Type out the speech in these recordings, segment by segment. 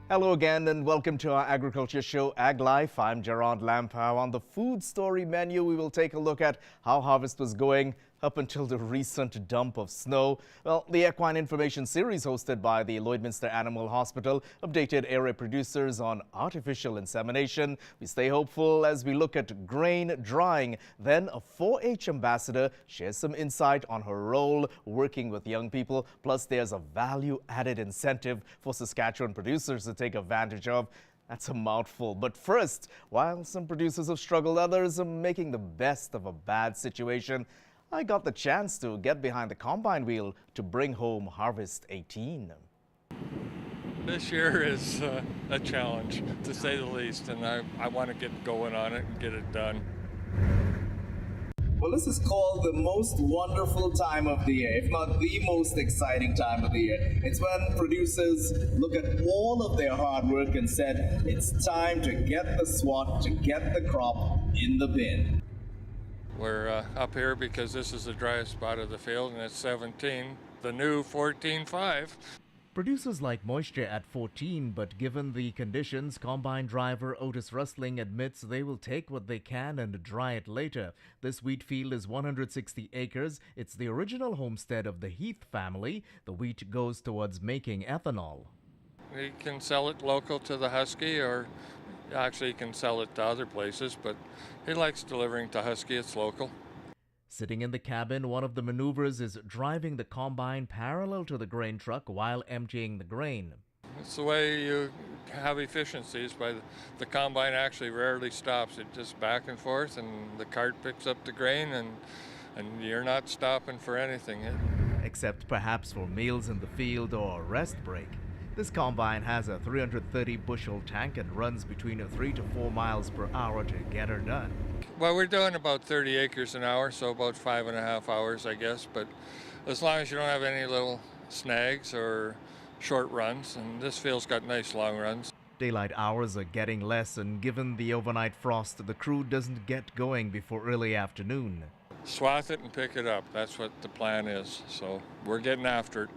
Hello again and welcome to our agriculture show, Ag Life. I'm Gerard Lampow. On the food story menu, we will take a look at how harvest was going up until the recent dump of snow. Well, the Equine Information Series hosted by the Lloydminster Animal Hospital updated area producers on artificial insemination. We stay hopeful as we look at grain drying. Then a 4-H ambassador shares some insight on her role working with young people. Plus, there's a value-added incentive for Saskatchewan producers to take advantage of. That's a mouthful. But first, while some producers have struggled, others are making the best of a bad situation. I got the chance to get behind the combine wheel to bring home Harvest 18. This year is a challenge, to say the least, and I want to get going on it and get it done. Well, this is called the most wonderful time of the year, if not the most exciting time of the year. It's when producers look at all of their hard work and said, it's time to get the swat, to get the crop in the bin. We're up here because this is the driest spot of the field, and it's 17, the new 14.5. Producers like moisture at 14, but given the conditions, combine driver Otis Rusling admits they will take what they can and dry it later. This wheat field is 160 acres. It's the original homestead of the Heath family. The wheat goes towards making ethanol. We can sell it local to the Husky, or actually you can sell it to other places, but he likes delivering to Husky. It's local. Sitting in the cabin, one of the maneuvers is driving the combine parallel to the grain truck while emptying the grain. It's the way you have efficiencies. The combine actually rarely stops. It just back and forth, and the cart picks up the grain, and you're not stopping for anything. Except perhaps for meals in the field or a rest break. This combine has a 330 bushel tank and runs between 3 to 4 miles per hour to get her done. Well, we're doing about 30 acres an hour, so about 5.5 hours, I guess. But as long as you don't have any little snags or short runs, and this field's got nice long runs. Daylight hours are getting less, and given the overnight frost, the crew doesn't get going before early afternoon. Swath it and pick it up. That's what the plan is. So we're getting after it.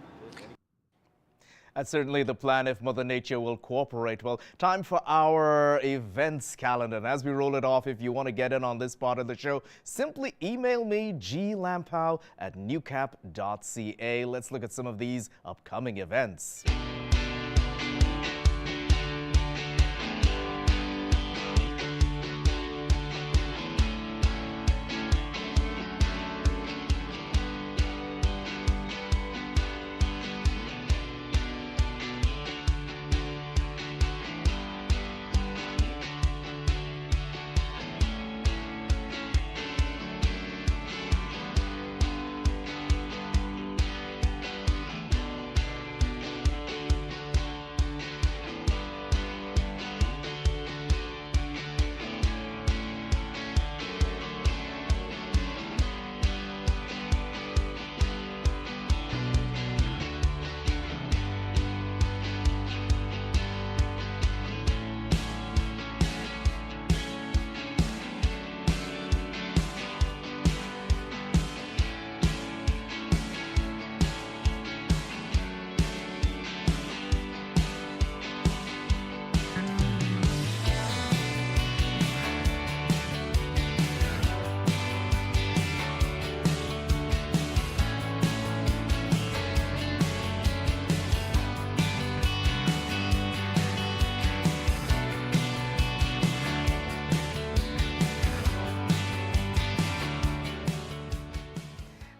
That's certainly the plan if Mother Nature will cooperate. Well, time for our events calendar. And as we roll it off, if you want to get in on this part of the show, simply email me, glampow@newcap.ca. Let's look at some of these upcoming events.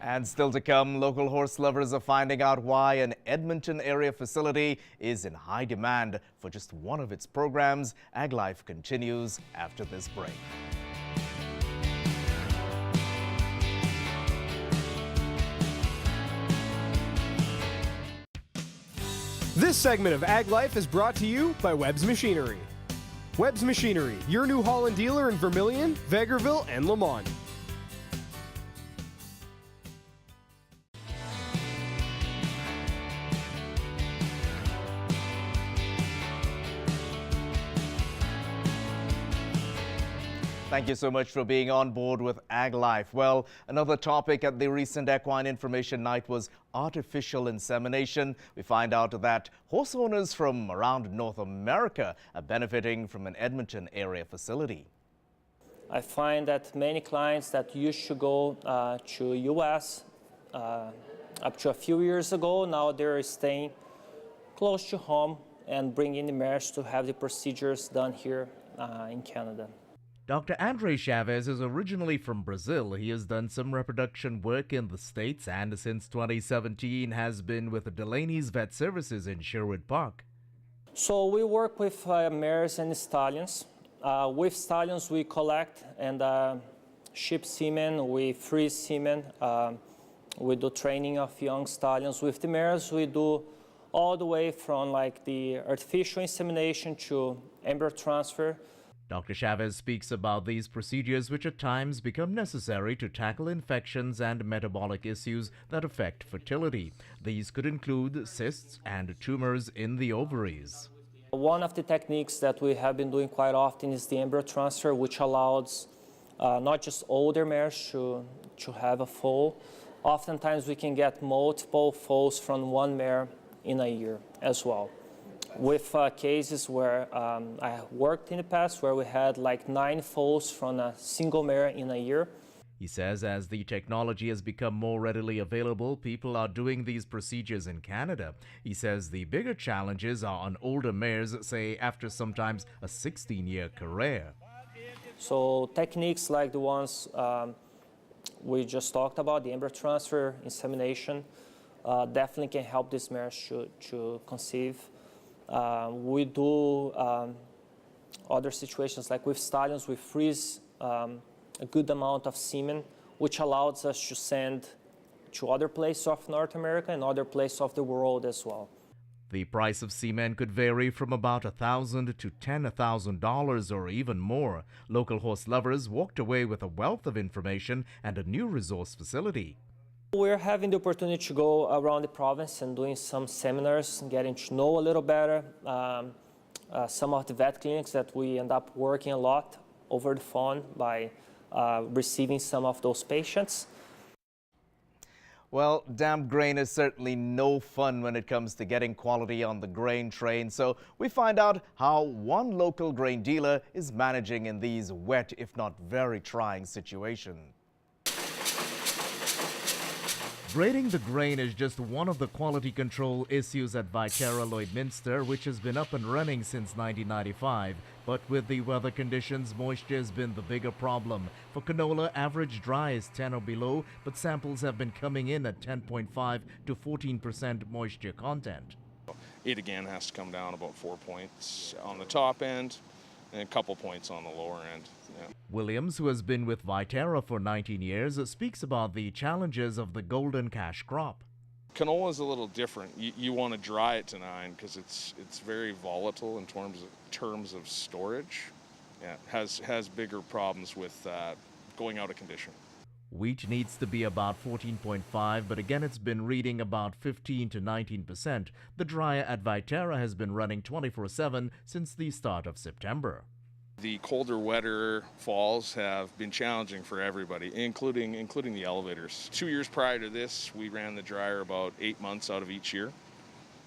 And still to come, local horse lovers are finding out why an Edmonton area facility is in high demand for just one of its programs. Ag Life continues after this break. This segment of Ag Life is brought to you by Webb's Machinery. Webb's Machinery, your New Holland dealer in Vermilion, Vegreville, and Lamont. Thank you so much for being on board with Ag Life. Well, another topic at the recent Equine Information Night was artificial insemination. We find out that horse owners from around North America are benefiting from an Edmonton area facility. I find that many clients that used to go to US up to a few years ago, now they're staying close to home and bringing the mares to have the procedures done here in Canada. Dr. Andre Chavez is originally from Brazil. He has done some reproduction work in the States and since 2017 has been with Delaney's Vet Services in Sherwood Park. So we work with mares and stallions. With stallions, we collect and ship semen, we freeze semen, we do training of young stallions. With the mares, we do all the way from like the artificial insemination to embryo transfer. Dr. Chavez speaks about these procedures which at times become necessary to tackle infections and metabolic issues that affect fertility. These could include cysts and tumors in the ovaries. One of the techniques that we have been doing quite often is the embryo transfer, which allows not just older mares to have a foal. Oftentimes we can get multiple foals from one mare in a year as well. With cases where I worked in the past where we had like 9 foals from a single mare in a year. He says as the technology has become more readily available, people are doing these procedures in Canada. He says the bigger challenges are on older mares, say after sometimes a 16-year career. So techniques like the ones we just talked about, the embryo transfer, insemination, definitely can help these mares to conceive. We do other situations like with stallions, we freeze a good amount of semen, which allows us to send to other places of North America and other places of the world as well. The price of semen could vary from about $1,000 to $10,000 or even more. Local horse lovers walked away with a wealth of information and a new resource facility. We're having the opportunity to go around the province and doing some seminars, getting to know a little better some of the vet clinics that we end up working a lot over the phone by receiving some of those patients. Well, damp grain is certainly no fun when it comes to getting quality on the grain train. So we find out how one local grain dealer is managing in these wet, if not very trying situations. Grading the grain is just one of the quality control issues at Viterra Lloydminster, which has been up and running since 1995. But with the weather conditions, moisture has been the bigger problem. For canola, average dry is 10 or below, but samples have been coming in at 10.5 to 14% moisture content. It again has to come down about 4 points on the top end and a couple points on the lower end. Yeah. Williams, who has been with Viterra for 19 years, speaks about the challenges of the golden cash crop. Canola is a little different. You want to dry it to 9 because it's very volatile in terms of storage. Yeah, has bigger problems with going out of condition. Wheat needs to be about 14.5, but again it's been reading about 15 to 19%. The dryer at Viterra has been running 24/7 since the start of September. The colder, wetter falls have been challenging for everybody, including the elevators. 2 years prior to this, we ran the dryer about 8 months out of each year.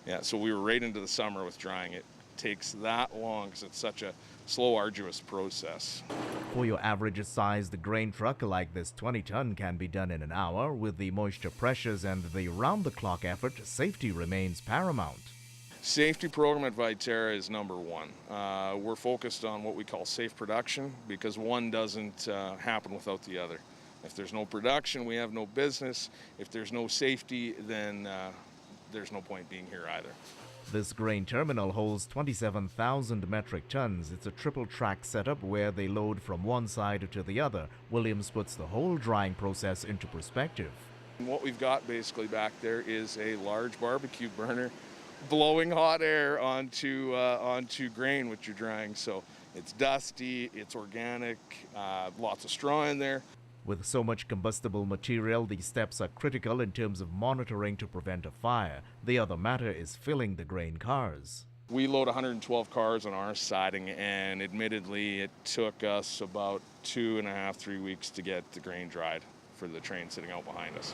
Yeah, so we were right into the summer with drying. It takes that long because it's such a slow, arduous process. For your average sized grain truck like this 20-ton can be done in an hour. With the moisture pressures and the round-the-clock effort, safety remains paramount. Safety program at Viterra is number one. We're focused on what we call safe production because one doesn't happen without the other. If there's no production, we have no business. If there's no safety, then there's no point being here either. This grain terminal holds 27,000 metric tons. It's a triple track setup where they load from one side to the other. Williams puts the whole drying process into perspective. And what we've got basically back there is a large barbecue burner blowing hot air onto grain which you're drying. So it's dusty, it's organic, lots of straw in there. With so much combustible material, these steps are critical in terms of monitoring to prevent a fire. The other matter is filling the grain cars. We load 112 cars on our siding, and admittedly, it took us about 2.5, 3 weeks to get the grain dried for the train sitting out behind us.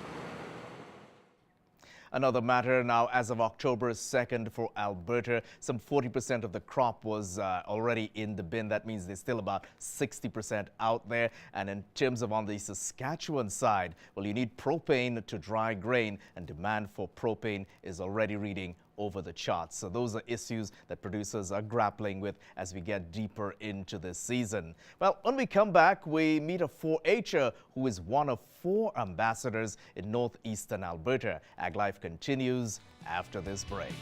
Another matter now, as of October 2nd for Alberta, some 40% of the crop was already in the bin. That means there's still about 60% out there. And in terms of on the Saskatchewan side, well, you need propane to dry grain, and demand for propane is already reading over the charts. So those are issues that producers are grappling with as we get deeper into the season. Well, when we come back, we meet a 4-H'er who is one of 4 ambassadors in northeastern Alberta. Ag Life continues after this break.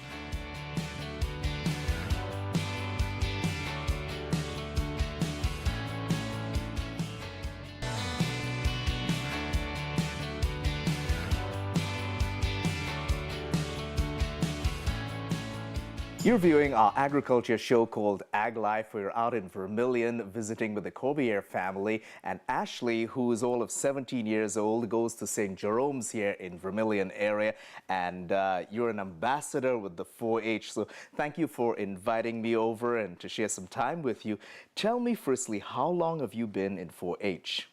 You're viewing our agriculture show called Ag Life. We're out in Vermilion visiting with the Corbiere family, and Ashley, who is all of 17 years old, goes to St. Jerome's here in Vermilion area, and you're an ambassador with the 4-H. So thank you for inviting me over and to share some time with you. Tell me firstly, how long have you been in 4-H?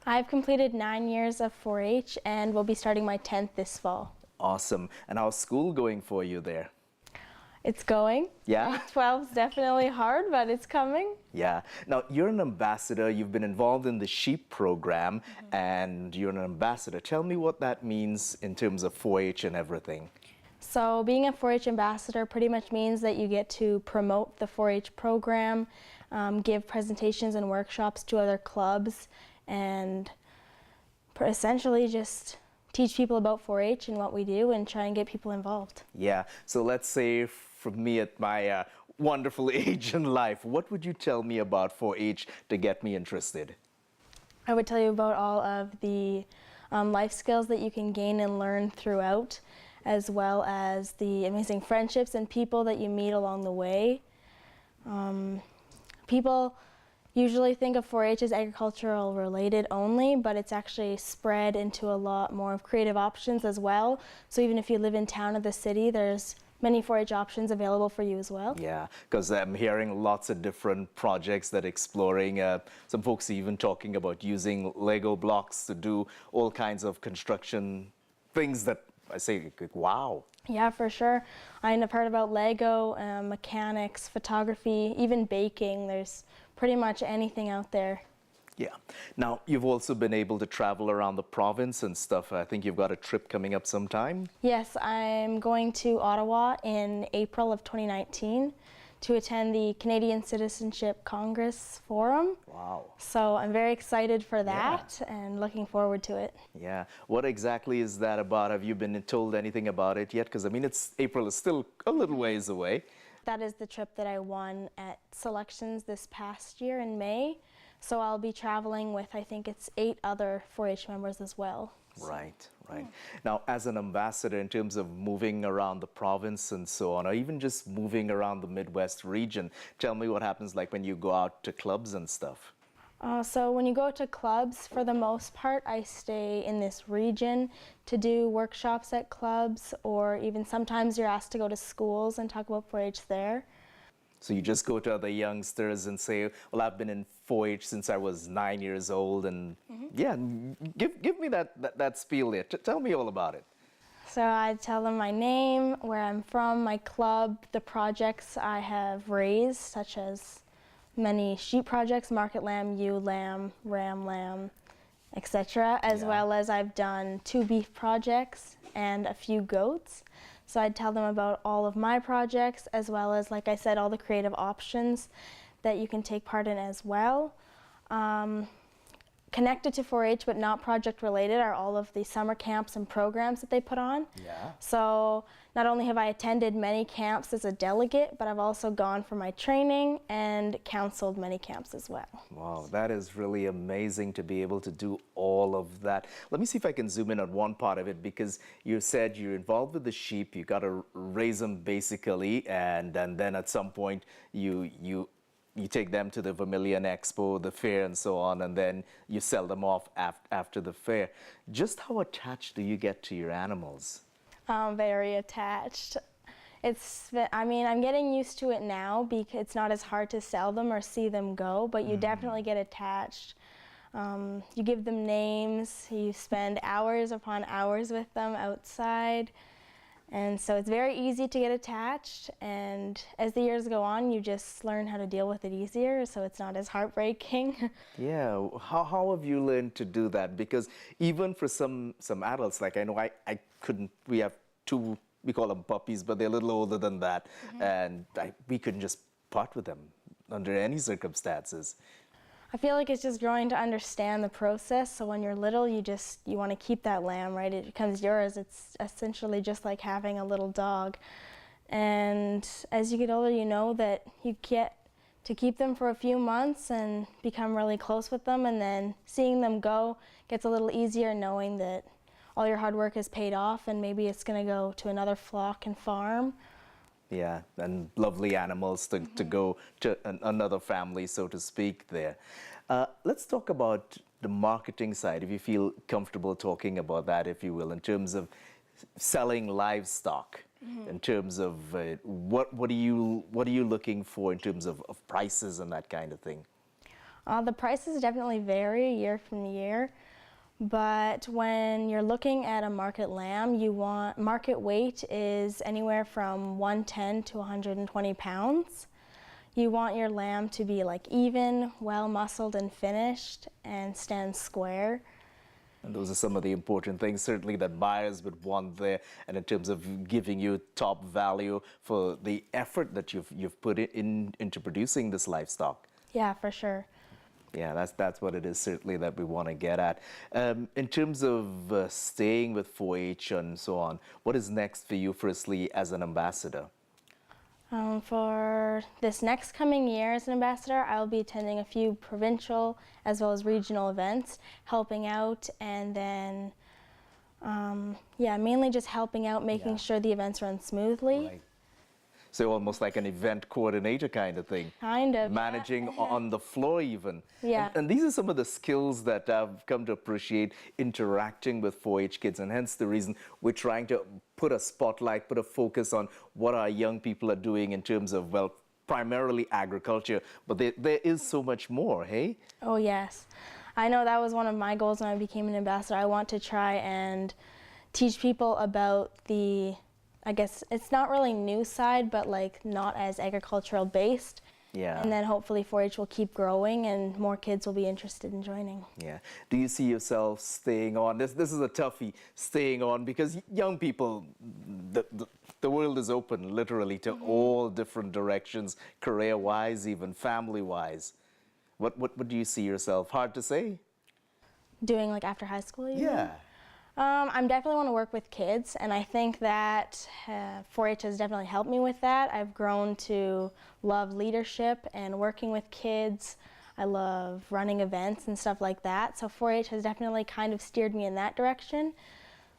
I've completed 9 years of 4-H and will be starting my 10th this fall. Awesome. And how's school going for you there? It's going. Yeah? 12's definitely hard, but it's coming. Yeah. Now, you're an ambassador. You've been involved in the sheep program, and you're an ambassador. Tell me what that means in terms of 4-H and everything. So being a 4-H ambassador pretty much means that you get to promote the 4-H program, give presentations and workshops to other clubs, and essentially just teach people about 4-H and what we do and try and get people involved. Yeah. So let's say from me at my wonderful age in life, what would you tell me about 4-H to get me interested? I would tell you about all of the life skills that you can gain and learn throughout, as well as the amazing friendships and people that you meet along the way. People usually think of 4-H as agricultural related only, but it's actually spread into a lot more of creative options as well. So even if you live in town or the city, there's many 4-H options available for you as well. Yeah, because I'm hearing lots of different projects that exploring, some folks even talking about using Lego blocks to do all kinds of construction things that I say, wow. Yeah, for sure. I've heard about Lego, mechanics, photography, even baking. There's pretty much anything out there. Yeah. Now, you've also been able to travel around the province and stuff. I think you've got a trip coming up sometime. Yes, I'm going to Ottawa in April of 2019 to attend the Canadian Citizenship Congress Forum. Wow. So I'm very excited for that and looking forward to it. Yeah. What exactly is that about? Have you been told anything about it yet? Because, I mean, April is still a little ways away. That is the trip that I won at selections this past year in May. So I'll be traveling with, I think it's 8 other 4-H members as well. Right, right. Now, as an ambassador, in terms of moving around the province and so on, or even just moving around the Midwest region, tell me what happens like when you go out to clubs and stuff. So when you go to clubs, for the most part, I stay in this region to do workshops at clubs, or even sometimes you're asked to go to schools and talk about 4-H there. So you just go to other youngsters and say, well, I've been in 4-H since I was 9 years old, and yeah, give me that spiel there. Tell me all about it. So I tell them my name, where I'm from, my club, the projects I have raised, such as many sheep projects, market lamb, ewe lamb, ram lamb, etc., as well as I've done 2 beef projects and a few goats. So I'd tell them about all of my projects, as well as, like I said, all the creative options that you can take part in as well. Connected to 4-H but not project related are all of the summer camps and programs that they put on. Yeah. So not only have I attended many camps as a delegate, but I've also gone for my training and counseled many camps as well. Wow, that is really amazing to be able to do all of that. Let me see if I can zoom in on one part of it, because you said you're involved with the sheep, you got to raise them basically, and then at some point you take them to the Vermilion Expo, the fair and so on, and then you sell them off after the fair. Just how attached do you get to your animals? Very attached. I mean, I'm getting used to it now because it's not as hard to sell them or see them go, but you definitely get attached. You give them names, you spend hours upon hours with them outside, and so it's very easy to get attached, and as the years go on, you just learn how to deal with it easier, so it's not as heartbreaking. Yeah, how have you learned to do that? Because even for some adults, like I know I couldn't, we have two, we call them puppies, but they're a little older than that, and we couldn't just part with them under any circumstances. I feel like it's just growing to understand the process, so when you're little, you want to keep that lamb, right? It becomes yours. It's essentially just like having a little dog. And as you get older, you know that you get to keep them for a few months and become really close with them, and then seeing them go gets a little easier, knowing that all your hard work is paid off and maybe it's going to go to another flock and farm. Yeah, and lovely animals to go to another family, so to speak, there. Let's talk about the marketing side, if you feel comfortable talking about that, if you will, in terms of selling livestock, in terms of what are you looking for in terms of prices and that kind of thing? The prices definitely vary year from year. But when you're looking at a market lamb, market weight is anywhere from 110 to 120 pounds. You want your lamb to be like even, well muscled and finished, and stand square. And those are some of the important things, certainly, that buyers would want there, and in terms of giving you top value for the effort that you've put into producing this livestock. Yeah, for sure. Yeah, that's what it is, certainly, that we want to get at. In terms of staying with 4-H and so on, what is next for you, firstly, as an ambassador? For this next coming year as an ambassador, I'll be attending a few provincial as well as regional events, helping out, and then, mainly just helping out, making sure the events run smoothly. Right. So almost like an event coordinator kind of thing. Kind of. Managing on the floor even. Yeah. And these are some of the skills that I've come to appreciate interacting with 4-H kids, and hence the reason we're trying to put a spotlight, put a focus on what our young people are doing in terms of, well, primarily agriculture, but there is so much more, hey? Oh, yes. I know that was one of my goals when I became an ambassador. I want to try and teach people about I guess it's not really new side, but like not as agricultural based. Yeah. And then hopefully 4-H will keep growing and more kids will be interested in joining. Yeah. Do you see yourself staying on? This is a toughie, staying on, because young people, the world is open literally to all different directions, career-wise, even family-wise. What do you see yourself? Hard to say? Doing like after high school, you mean? Yeah. I definitely want to work with kids, and I think that 4-H has definitely helped me with that. I've grown to love leadership and working with kids. I love running events and stuff like that. So 4-H has definitely kind of steered me in that direction.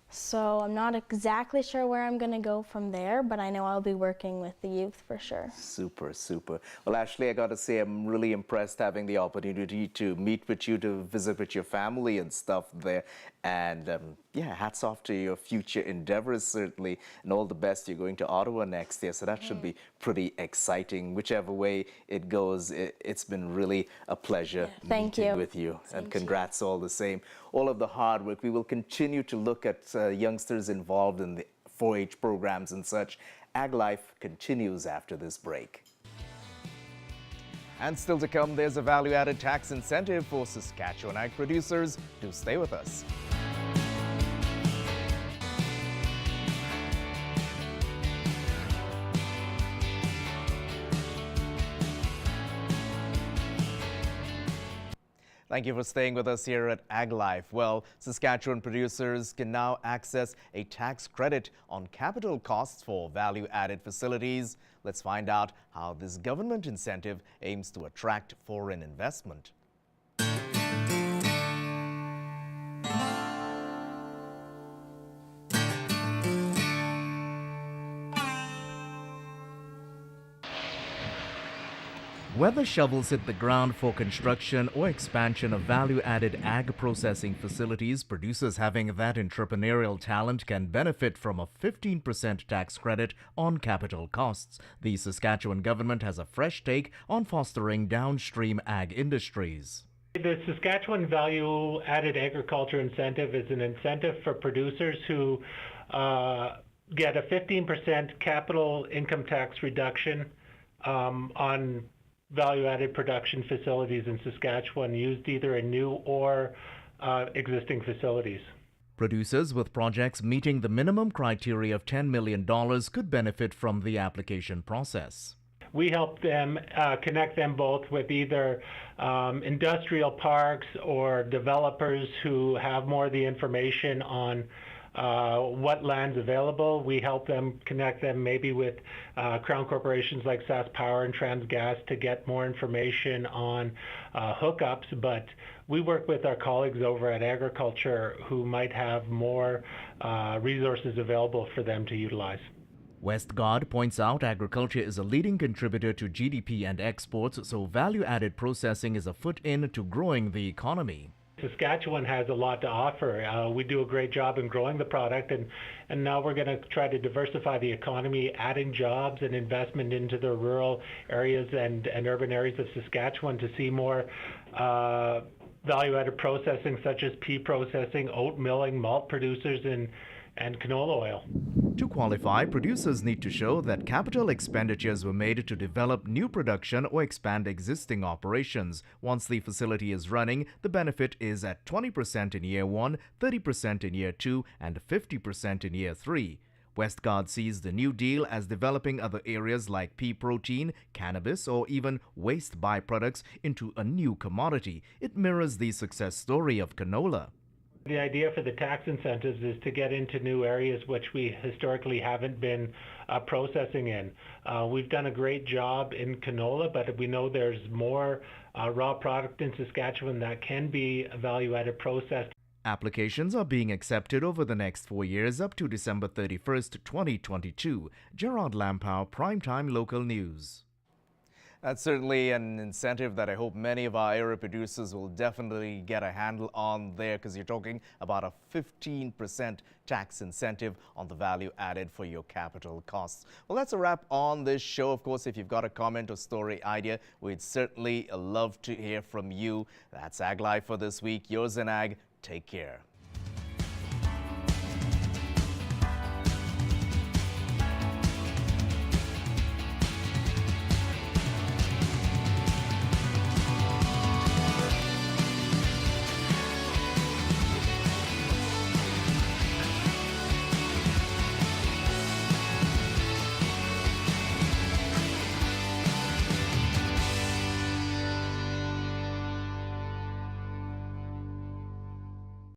So I'm not exactly sure where I'm going to go from there, but I know I'll be working with the youth for sure. Super, super. Well, Ashley, I got to say, I'm really impressed having the opportunity to meet with you, to visit with your family and stuff there. And hats off to your future endeavors, certainly, and all the best. You're going to Ottawa next year, so that should be pretty exciting. Whichever way it goes, it's been really a pleasure meeting with you. And congrats all the same. All of the hard work. We will continue to look at youngsters involved in the 4-H programs and such. Ag Life continues after this break. And still to come, there's a value-added tax incentive for Saskatchewan ag producers. Do stay with us. Thank you for staying with us here at Ag Life. Well, Saskatchewan producers can now access a tax credit on capital costs for value-added facilities. Let's find out how this government incentive aims to attract foreign investment. Whether shovels hit the ground for construction or expansion of value-added ag processing facilities, producers having that entrepreneurial talent can benefit from a 15% tax credit on capital costs. The Saskatchewan government has a fresh take on fostering downstream ag industries. The Saskatchewan Value Added Agriculture Incentive is an incentive for producers who get a 15% capital income tax reduction on value-added production facilities in Saskatchewan used either in new or existing facilities. Producers with projects meeting the minimum criteria of $10 million could benefit from the application process. We help them connect them both with either industrial parks or developers who have more of the information on what land's available. We help them connect them maybe with Crown corporations like SAS Power and Transgas to get more information on hookups, but we work with our colleagues over at Agriculture who might have more resources available for them to utilize. Westgard points out agriculture is a leading contributor to GDP and exports, so value-added processing is a foot in to growing the economy. Saskatchewan has a lot to offer. We do a great job in growing the product, and now we're going to try to diversify the economy, adding jobs and investment into the rural areas and urban areas of Saskatchewan to see more value-added processing such as pea processing, oat milling, malt producers, and canola oil. To qualify, producers need to show that capital expenditures were made to develop new production or expand existing operations. Once the facility is running, the benefit is at 20% in year 1, 30% in year 2, and 50% in year 3. Westgard sees the new deal as developing other areas like pea protein, cannabis, or even waste byproducts into a new commodity. It mirrors the success story of canola. The idea for the tax incentives is to get into new areas which we historically haven't been processing in. We've done a great job in canola, but we know there's more raw product in Saskatchewan that can be value-added processed. Applications are being accepted over the next 4 years up to December 31st, 2022. Gerard, Lampow, Primetime Local News. That's certainly an incentive that I hope many of our area producers will definitely get a handle on there, because you're talking about a 15% tax incentive on the value added for your capital costs. Well, that's a wrap on this show. Of course, if you've got a comment or story idea, we'd certainly love to hear from you. That's Ag Life for this week. Yours in Ag. Take care.